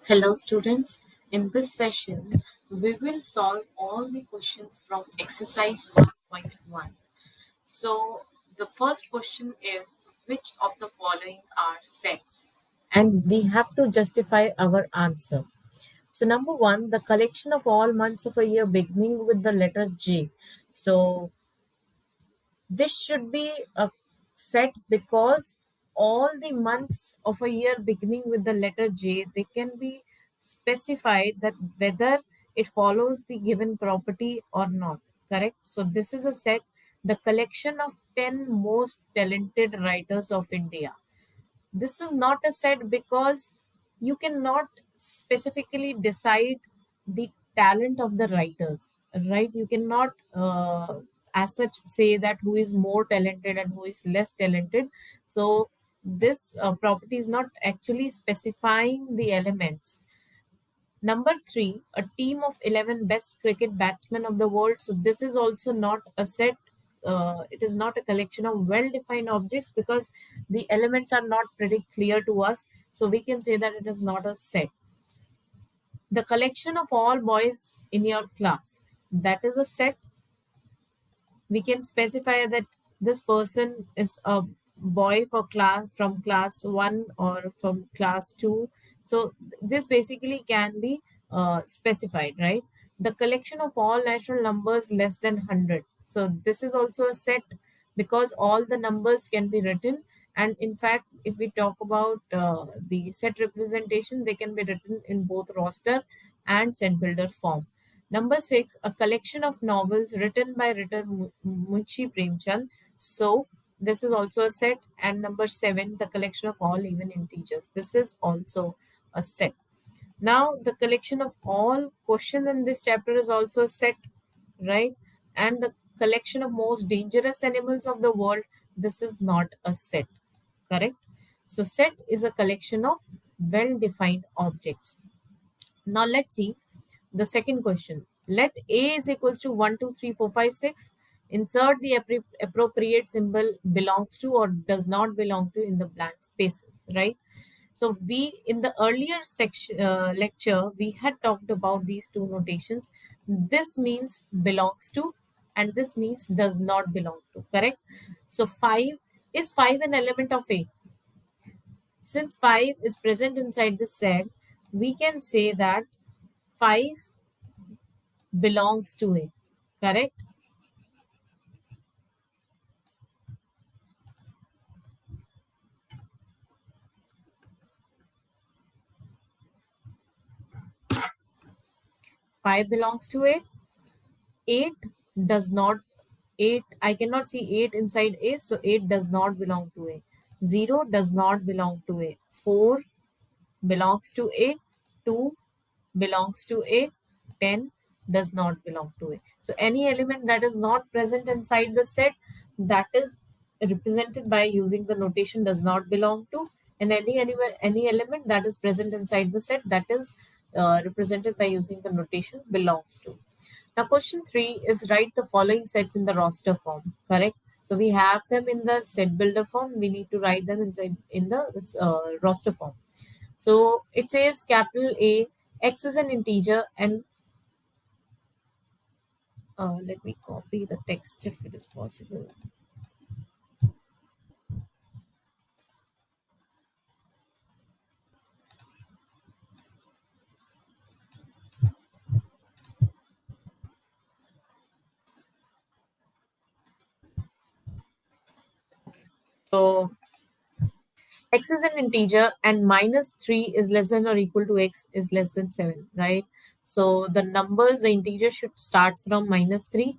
Hello students, in this session we will solve all the questions from exercise 1.1. So the first question is, which of the following are sets? And we have to justify our answer. So number one, the collection of all months of a year beginning with the letter J. So this should be a set because all the months of a year beginning with the letter J, they can be specified that whether it follows the given property or not. Correct? So this is a set, the collection of 10 most talented writers of India. This is not a set because you cannot specifically decide the talent of the writers, right? You cannot as such say that who is more talented and who is less talented. So this property is not actually specifying the elements. Number three, a team of 11 best cricket batsmen of the world. So this is also not a set. It is not a collection of well-defined objects because the elements are not pretty clear to us. So we can say that it is not a set. The collection of all boys in your class. That is a set. We can specify that this person is a boy for class from class 1 or from class 2. So this basically can be specified, right? The collection of all natural numbers less than 100. So this is also a set because all the numbers can be written, and in fact if we talk about the set representation, they can be written in both roster and set builder form. Number six, a collection of novels written by writer Munshi Premchand. So this is also a set. And number seven, the collection of all even integers. This is also a set. Now the collection of all questions in this chapter is also a set, right? And the collection of most dangerous animals of the world. This is not a set, correct? So set is a collection of well-defined objects. Now let's see the second question. Let A is equals to 1, 2, 3, 4, 5, 6. Insert the appropriate symbol belongs to or does not belong to in the blank spaces, right? So we in the earlier section lecture we had talked about these two notations. This means belongs to and this means does not belong to. Correct? So 5 an element of A. Since 5 is present inside the set, we can say that 5 belongs to A. Correct? 5 belongs to A. 8 does not. 8, I cannot see 8 inside A, so 8 does not belong to A. 0 does not belong to A. 4 belongs to A. 2 belongs to A. 10 does not belong to A. So any element that is not present inside the set, that is represented by using the notation does not belong to, and any element that is present inside the set, that is represented by using the notation belongs to. Now question 3 is write the following sets in the roster form. Correct? So we have them in the set builder form. We need to write them inside in the roster form. So it says capital A, X is an integer, and let me copy the text if it is possible. So X is an integer and minus 3 is less than or equal to X is less than 7, right? So the numbers, the integer should start from minus 3.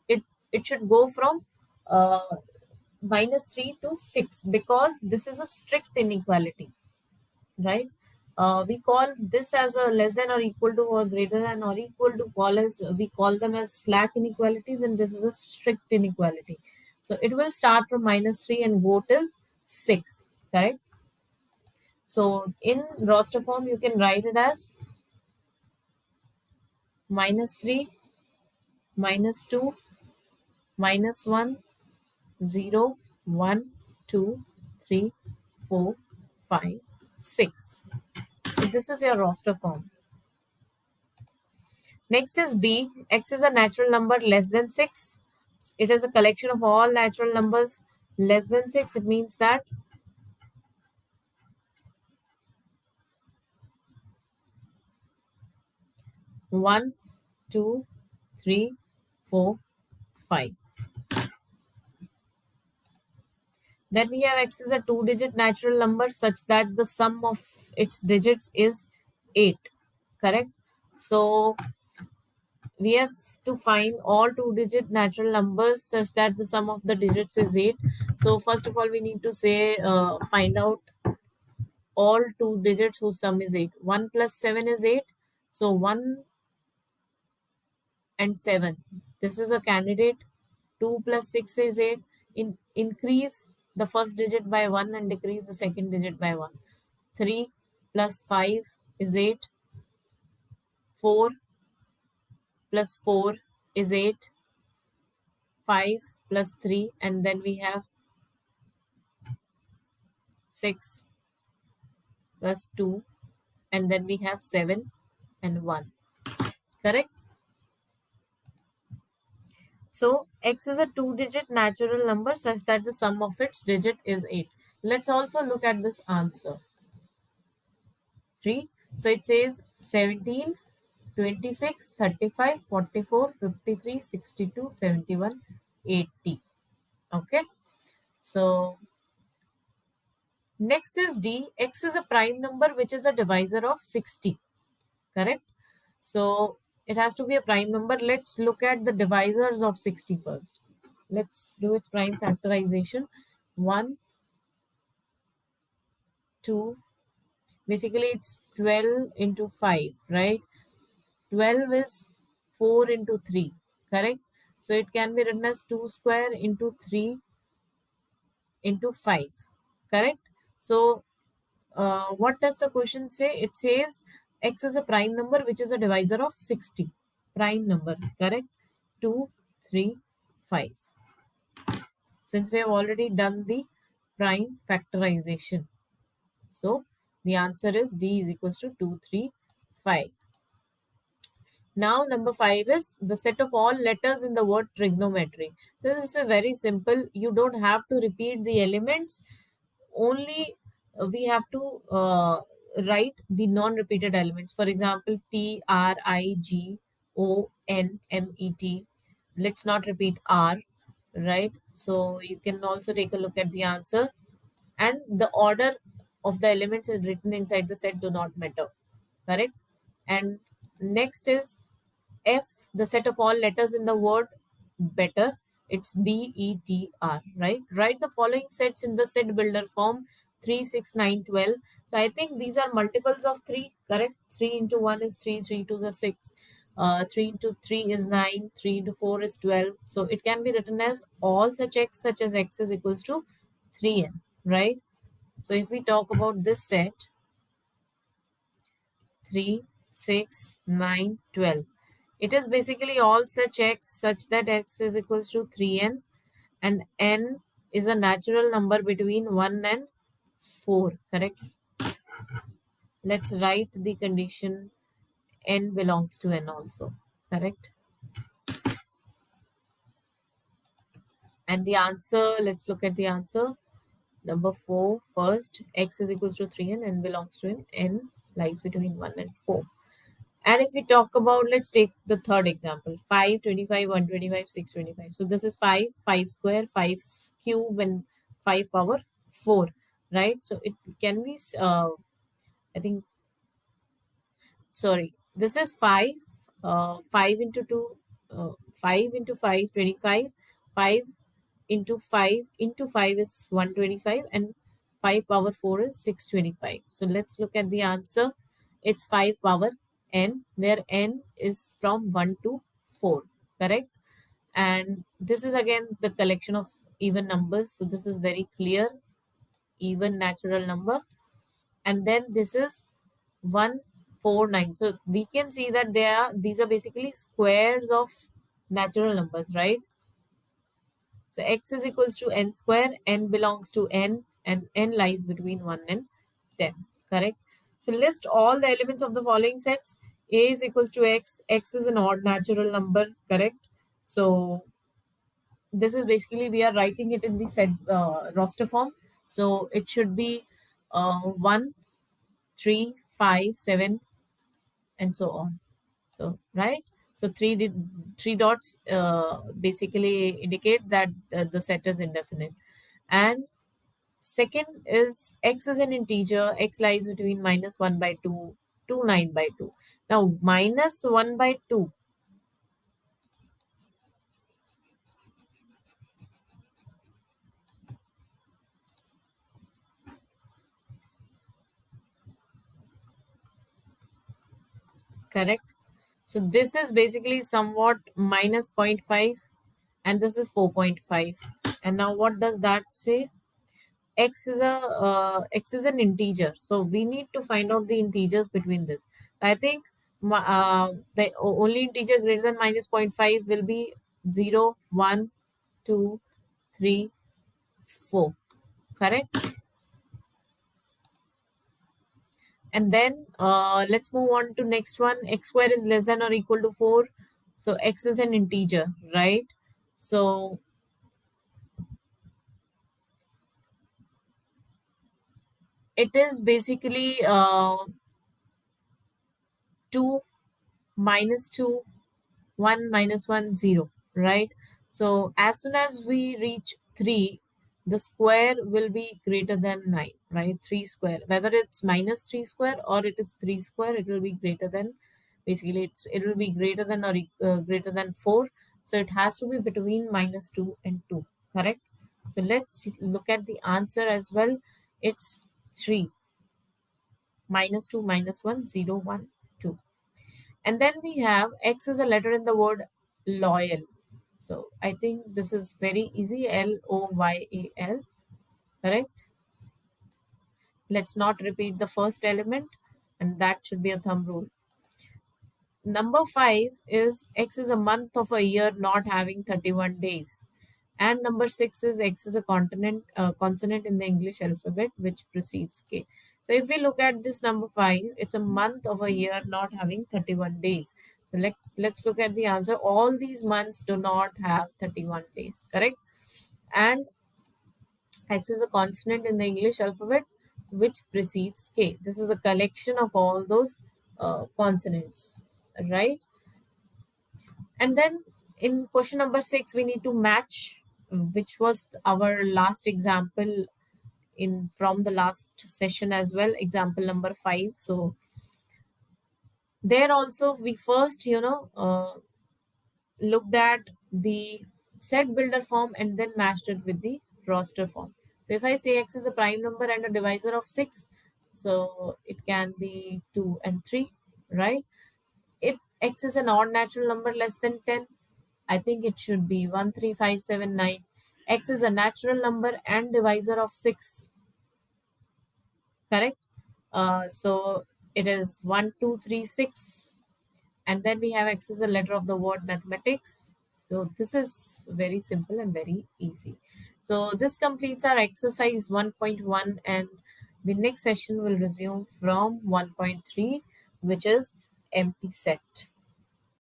It should go from uh, minus 3 to 6 because this is a strict inequality, right? We call this as a less than or equal to or greater than or equal to call as we call them as slack inequalities, and this is a strict inequality. So it will start from minus 3 and go till 6, correct? So in roster form you can write it as minus 3, minus 2, minus 1, 0, 1, 2, 3, 4, 5, 6. So this is your roster form. Next is B. X is a natural number less than 6. It is a collection of all natural numbers less than 6. It means that 1, 2, 3, 4, 5. Then we have X is a two-digit natural number such that the sum of its digits is 8. Correct? So we have to find all two-digit natural numbers such that the sum of the digits is 8. So first of all, we need to say find out all two digits whose sum is 8. 1 plus 7 is 8. So 1 and 7. This is a candidate. 2 plus 6 is 8. Increase the first digit by 1 and decrease the second digit by 1. 3 plus 5 is 8. 4 plus 4 is 8. 5 plus 3, and then we have 6 plus 2, and then we have 7 and 1. Correct? So x is a two-digit natural number such that the sum of its digit is 8. Let's also look at this answer. 3. So it says 17, 26, 35, 44, 53, 62, 71, 80. Okay. So next is D. X is a prime number which is a divisor of 60. Correct? So it has to be a prime number. Let's look at the divisors of 60 first. Let's do its prime factorization. 1, 2, basically it's 12 into 5, right? 12 is 4 into 3, correct? So it can be written as 2 square into 3 into 5, correct? So what does the question say? It says x is a prime number which is a divisor of 60. Prime number, correct? 2, 3, 5. Since we have already done the prime factorization. So the answer is D is equals to 2, 3, 5. Now number 5 is the set of all letters in the word trigonometry. So this is very simple. You don't have to repeat the elements. Only we have to write the non-repeated elements. For example, T, R, I, G, O, N, M, E, T. Let's not repeat R, right? So you can also take a look at the answer. And the order of the elements is written inside the set do not matter, correct? And next is F, the set of all letters in the word better. It's BETR, right? Write the following sets in the set builder form: 3, 6, 9, 12. So I think these are multiples of 3, correct? 3 into 1 is 3, 3 into the 6. 3 into 3 is 9, 3 into 4 is 12. So it can be written as all such x such as x is equals to 3n, right? So if we talk about this set, 3, 6, 9, 12. It is basically all such x such that x is equals to 3n, and n is a natural number between 1 and 4, correct? Let's write the condition n belongs to n also, correct? And the answer, let's look at the answer. Number 4 first, x is equals to 3n, n belongs to n lies between 1 and 4. And if we talk about, let's take the third example: 5, 25, 125, 625. So this is 5, 5 square, 5 cube, and 5 power 4, right? So it can be, I think, sorry, this is 5, 5 into 2, 5 into 5, 25, 5 into 5 into 5 is 125, and 5 power 4 is 625. So let's look at the answer. It's 5 power n, where n is from 1 to 4, correct? And this is again the collection of even numbers. So this is very clear, even natural number. And then this is 149. So we can see that these are basically squares of natural numbers, right? So x is equals to n square, n belongs to n, and n lies between 1 and 10, correct? So list all the elements of the following sets. A is equals to x. X is an odd natural number, correct? So this is basically we are writing it in the set roster form. So it should be 1, 3, 5, 7, and so on. So right. So three dots basically indicate that the set is indefinite. And second is x is an integer. X lies between minus 1 by 2 to 9 by 2. Now minus 1 by 2, correct? So this is basically somewhat minus zero point 0.5 and this is 4.5. And now what does that say? X is an integer, so we need to find out the integers between this. I think the only integer greater than minus zero point 0.5 will be 0, 1, 2, 3, 4, correct? And then let's move on to next one. X square is less than or equal to 4, so x is an integer, right? So it is basically 2 minus 2, 1 minus 1 0, right? So as soon as we reach 3, the square will be greater than 9, right? 3 square, whether it's minus 3 square or it is 3 square, it will be greater than, basically it will be greater than or greater than 4. So it has to be between minus 2 and 2, correct? So let's look at the answer as well. It's 3, minus 2 minus 1 0 1 2. And then we have X is a letter in the word loyal. So I think this is very easy. Loyal, correct? Let's not repeat the first element, and that should be a thumb rule. Number 5 is X is a month of a year not having 31 days. And number 6 is X is a consonant in the English alphabet which precedes K. So if we look at this number 5, it's a month of a year not having 31 days. So let's look at the answer. All these months do not have 31 days, correct? And X is a consonant in the English alphabet which precedes K. This is a collection of all those consonants, right? And then in question number 6, we need to match, which was our last example in from the last session as well, example number 5. So there also we first, looked at the set builder form and then matched it with the roster form. So if I say x is a prime number and a divisor of 6, so it can be 2 and 3, right? If x is an odd natural number less than 10, I think it should be 1, 3, 5, 7, 9. X is a natural number and divisor of 6, correct? So it is 1, 2, 3, 6. And then we have X is a letter of the word mathematics. So this is very simple and very easy. So this completes our exercise 1.1, and the next session will resume from 1.3, which is empty set.